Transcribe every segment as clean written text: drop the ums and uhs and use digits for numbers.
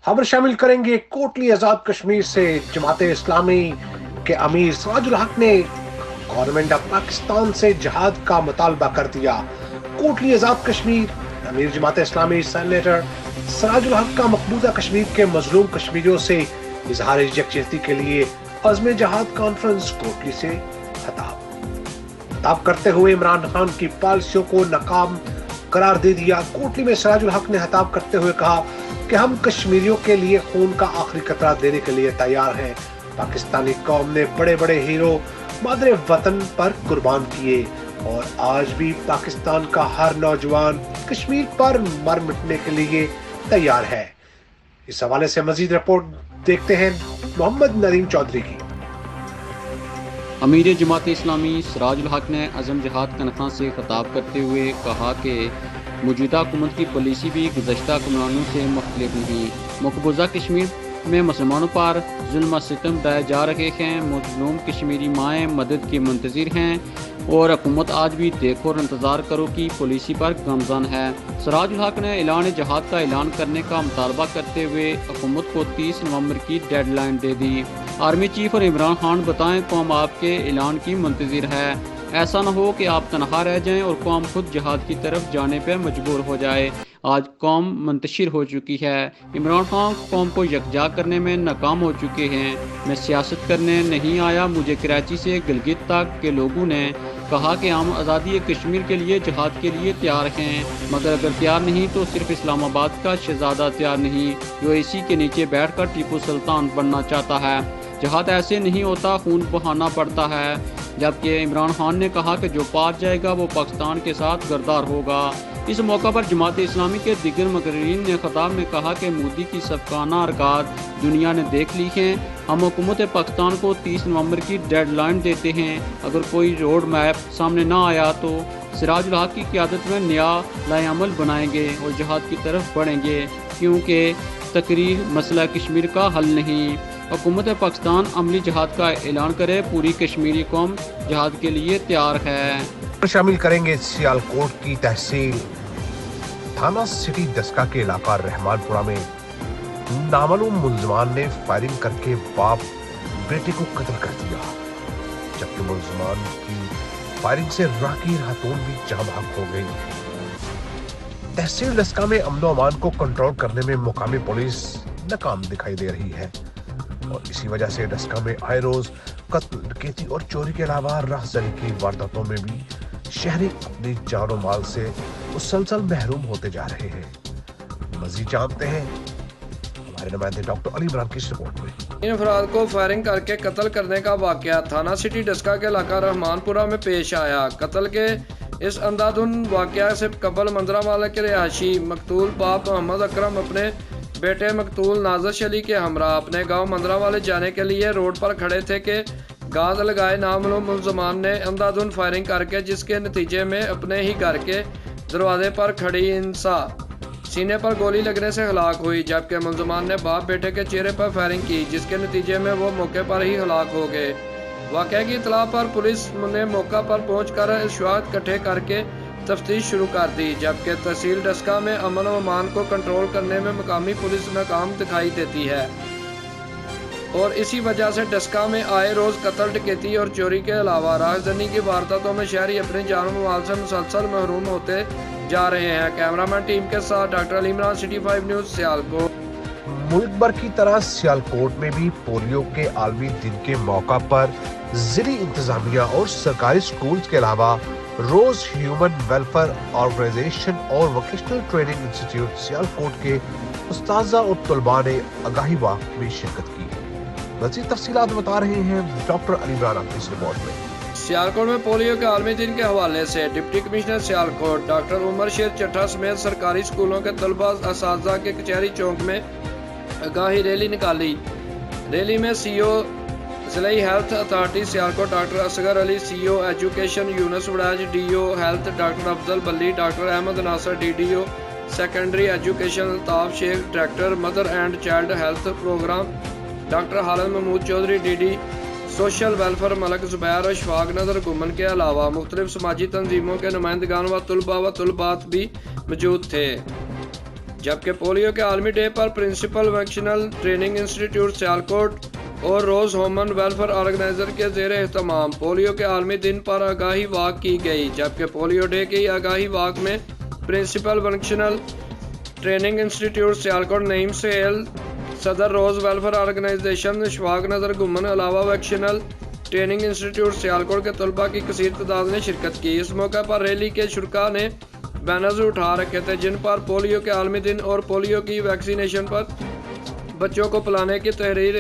खबर शामिल करेंगे कोटली आजाद कश्मीर से जमात इस्लामी के अमीर सराजुल हक ने गवर्नमेंट ऑफ पाकिस्तान से जहाद का मुतालबा कर दिया। कोटली आजाद कश्मीर अमीर जमात इस्लामी सेनेटर सराजुल हक का मकबूजा कश्मीर के मजलूम कश्मीरियों से इजहार यकजहती के लिए अज़्म जहाद कॉन्फ्रेंस कोटली से खिताब करते हुए इमरान खान की पॉलिसियों को नाकाम करार दे दिया। कोटली में सराजुल हक ने खिताब करते हुए कहा कि हम कश्मीरियों के लिए खून का आखिरी कतरा देने के लिए तैयार हैं। पाकिस्तानी कौम ने बड़े बड़े हीरो मादरे वतन पर कुर्बान किए और आज भी पाकिस्तान का हर नौजवान कश्मीर पर मर मिटने के लिए तैयार है। इस हवाले से मजीद रिपोर्ट देखते हैं मोहम्मद नदीम चौधरी की। अमीर जमात इस्लामी सराजुल हक ने अज़म जहाद कॉन्फ्रेंस से खिताब करते हुए कहा कि मौजूदा हुकूमत की पॉलिसी भी गुज़श्ता हुक्मरानों से मुख्तलिफ नहीं। मकबूजा कश्मीर में मुसलमानों पर जुल्म सितम ढाए जा रहे हैं। मज़लूम कश्मीरी माएँ मदद के मुंतज़िर हैं और हुकूमत आज भी देखो और इंतज़ार करो की पॉलिसी पर गमज़न है। सराजुल हक ने ऐलान जहाद का ऐलान करने का मुतालबा करते हुए हुकूमत को 30 नवंबर की डेडलाइन दे दी। आर्मी चीफ और इमरान खान बताएं कौम आपके ऐलान की मुंतज़िर है। ऐसा न हो कि आप तनहा रह जाएं और कौम खुद जहाद की तरफ जाने पर मजबूर हो जाए। आज कौम मुंतशिर हो चुकी है। इमरान खान कौम को यकजा करने में नाकाम हो चुके हैं। मैं सियासत करने नहीं आया। मुझे कराची से गिलगित तक के लोगों ने कहा कि हम आज़ादी कश्मीर के लिए जहाद के लिए तैयार हैं, मगर अगर तैयार नहीं तो सिर्फ इस्लामाबाद का शहजादा तैयार नहीं जो इसी के नीचे बैठकर टीपू सुल्तान बनना चाहता है। जहाद ऐसे नहीं होता, खून बहाना पड़ता है। जबकि इमरान खान ने कहा कि जो पार जाएगा वो पाकिस्तान के साथ गद्दार होगा। इस मौका पर जमात इस्लामी के दिगर मुकर्रीरीन ने खिताब में कहा कि मोदी की सबकाना हरकत दुनिया ने देख ली है। हम हुकूमत पाकिस्तान को 30 नवंबर की डेडलाइन देते हैं। अगर कोई रोड मैप सामने ना आया तो सराजुल हक की क़यादत में नया लाएअमल बनाएंगे और जहाद की तरफ बढ़ेंगे, क्योंकि तकरीर मसला कश्मीर का हल नहीं। हुकूमत पाकिस्तान अमली जहाद का ऐलान करे, पूरी कश्मीरी कौम जहाद के लिए तैयार है। शामिल करेंगे सियालकोट की तहसील थाना सिटी दस्का के इलाका रहमानपुरा में नामालूम मुलजमान ने फायरिंग करके बाप बेटे को कत्ल कर दिया, जबकि मुलजमान की फायरिंग से राकीर खातून भी जाँ बहक हो गई। तहसील दस्का में अमन अमान को कंट्रोल करने में मुकामी पुलिस नाकाम दिखाई दे रही है और इसी वजह से डस्का में आए रोज कत्ल, डकैती और चोरी के अलावा राहज़नी की वारदातों में भी शहरी अपनी जान और माल से मुसलसल महरूम होते जा रहे हैं। मजीद जानते हैं हमारे नुमाइंदे डॉक्टर अली इमरान की रिपोर्ट में। इन अफराद को फायरिंग करके कत्ल करने का वाकया थाना सिटी डस्का के इलाका रहमानपुरा में पेश आया। कत्ल के इस अंधाधुन वाकया से कबल मंजरावाला के रिहायशी मकतूल बाप मोहम्मद अकरम अपने बेटे मकतूल नाज़िश अली के हमरा अपने गांव मंदरावाले जाने के लिए रोड पर खड़े थे कि गाज लगाए नामालूम मुलजमान ने अंधाधुन फायरिंग करके जिसके नतीजे में अपने ही घर के दरवाजे पर खड़ी इंसा सीने पर गोली लगने से हलाक हुई, जबकि मुलजमान ने बाप बेटे के चेहरे पर फायरिंग की जिसके नतीजे में वो मौके पर ही हलाक हो गए। वाक़या की इतला पर पुलिस ने मौका पर पहुंचकर शुहाद इकट्ठे करके तफ्तीश शुरू कर दी, जबकि तहसील डस्का में अमन व अमान को कंट्रोल करने में मुकामी पुलिस नाकाम दिखाई देती है और इसी वजह से डस्का में आए रोज कत्ल, डकैती और चोरी के अलावा राजधानी की वारदातों में शहरी अपने जान व माल से मुसलसल महरूम होते जा रहे हैं। कैमरामैन टीम के साथ doctor Ali Imran, city 5 news, Sialkot. मुल्क भर की तरह सियालकोट में भी पोलियो के आलमी दिन के मौका पर जिली इंतजामिया और सरकारी स्कूल्स के अलावा रोज ह्यूमन वेलफेयर ऑर्गेनाइजेशन और वोकेशनल ट्रेनिंग इंस्टीट्यूट सियालकोट के उस्ताजा और तलबा ने आगाही वाक में शिरकत की। मज़ीद तफसीलात बता रहे हैं डॉक्टर अली इमरान इस रिपोर्ट में। सियालकोट में पोलियो के आलमी दिन के हवाले से deputy commissioner Sialkot doctor Umar Sher Chatta समेत सरकारी स्कूलों के तलबा असातिज़ा के कचहरी चौक में आगाही रैली निकाली। रैली में सीओ ज़िलाई health authority Sialkot doctor Asghar Ali, CEO education Younus Waraich, DO health doctor Afzal Balli, doctor Ahmed Nasir, DDO secondary education Altaf Sheikh, director mother and child health programme doctor Khalid Mahmood Chaudhary, DD social welfare Malik Zubair और शफाक नजर गुमन के अलावा मुख्तलिफ समाजी तंजीमों के नुमाइंदगान व तुलबा व तुलबात भी मौजूद थे। जबकि पोलियो के आलमी डे पर principal vaccinal training institute Sialkot और रोज़ ह्यूमन वेलफेयर ऑर्गेनाइजर के ज़ेर एहतमाम पोलियो के आलमी दिन पर आगाही वाक की गई। जबकि पोलियो डे की आगाही वाक में principal vaccinal training institute Sialkot Naeem सेल, सदर रोज़ वेलफेयर ऑर्गेनाइजेशन इशफाक नज़र गुमन अलावा वैक्सीनल ट्रेनिंग इंस्टीट्यूट सियालकोट के तलबा की कसीर तादाद ने शिरकत की। इस मौके पर रैली के शुरा ने बैनर्स उठा रखे थे जिन पर पोलियो के आलमी दिन और पोलियो की वैक्सीनेशन पर बच्चों को पिलाने की तहरीर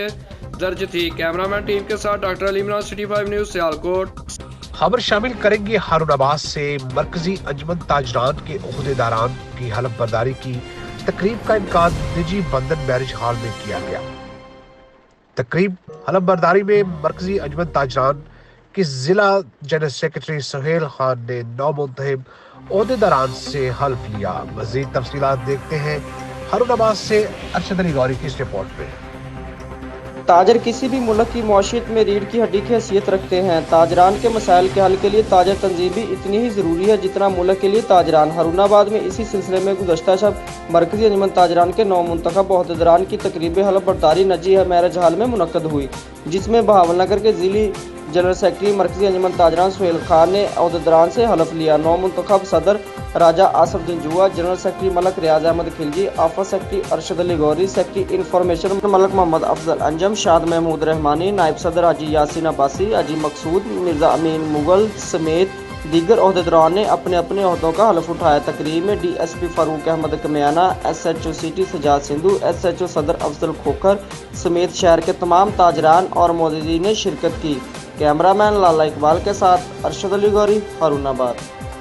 दर्ज थी। कैमरामैन टीम के साथ doctor Ali Imran, city 5 news Sialkot. खबर शामिल करेंगे हारून अब्बास से मरकजी अंजुमन ताजरान के ओहदेदारान की हलफ बर्दारी की तकरीब का इनकाद निजी बंधन मैरिज हॉल में किया गया। तकरीब हलफ बर्दारी में मरकजी अंजुमन ताजरान के जिला जनरल सेक्रेटरी सुहेल खान ने 9 मुंतखब ओहदेदारान से हल्फ लिया। मजीद तफसीलात देखते हैं हारून अब्बास से अरशद अली गौरी की इस रिपोर्ट में। ताजर किसी भी मुल्क की मौशियत में रीढ़ की हड्डी की हैसियत रखते हैं। ताजरान के मसाइल के हल के लिए ताजर तंजीम भी इतनी ही ज़रूरी है जितना मुल्क के लिए ताजरान। हारूनाबाद में इसी सिलसिले में गुज़श्ता शब मरकज़ी अंजुमन ताजरान के 9 मुंतखब ओहदेदारान की तकरीब हलफ बर्दारी निजी मैरिज हॉल में मुनक्कद हुई, जिसमें बहावलनगर के ज़िली जनरल सेक्रेटरी मरकज़ी अंजुमन ताजरान सुहेल खान ने ओहदेदारान से हलफ लिया। 9 मुंतखब सदर राजा आसफुद्दीन जुआ, जनरल सेक्रेटरी मलक रियाज अहमद खिलजी, आफा secretary Arshad Ali Ghauri, secretary information Malik Mohammad Afzal Anjum, Shad Mahmood Rahmani, नायब सदर हाजी यासीन अब्बासी, हाजी मकसूद, मिर्जा अमीन मुगल समेत दीगर ओहदेदारान ने अपने अपने ओहदों का हलफ उठाया। तकरीब में DSP Farooq Ahmed Kamiana, SHO city Sajjad Sindhu, SHO सदर अफजल खोखर समेत शहर के तमाम ताजरान और मौजूदीन ने शिरकत की। कैमरामैन लाला इकबाल के साथ अरशद अली गौरी, हारूनाबाद।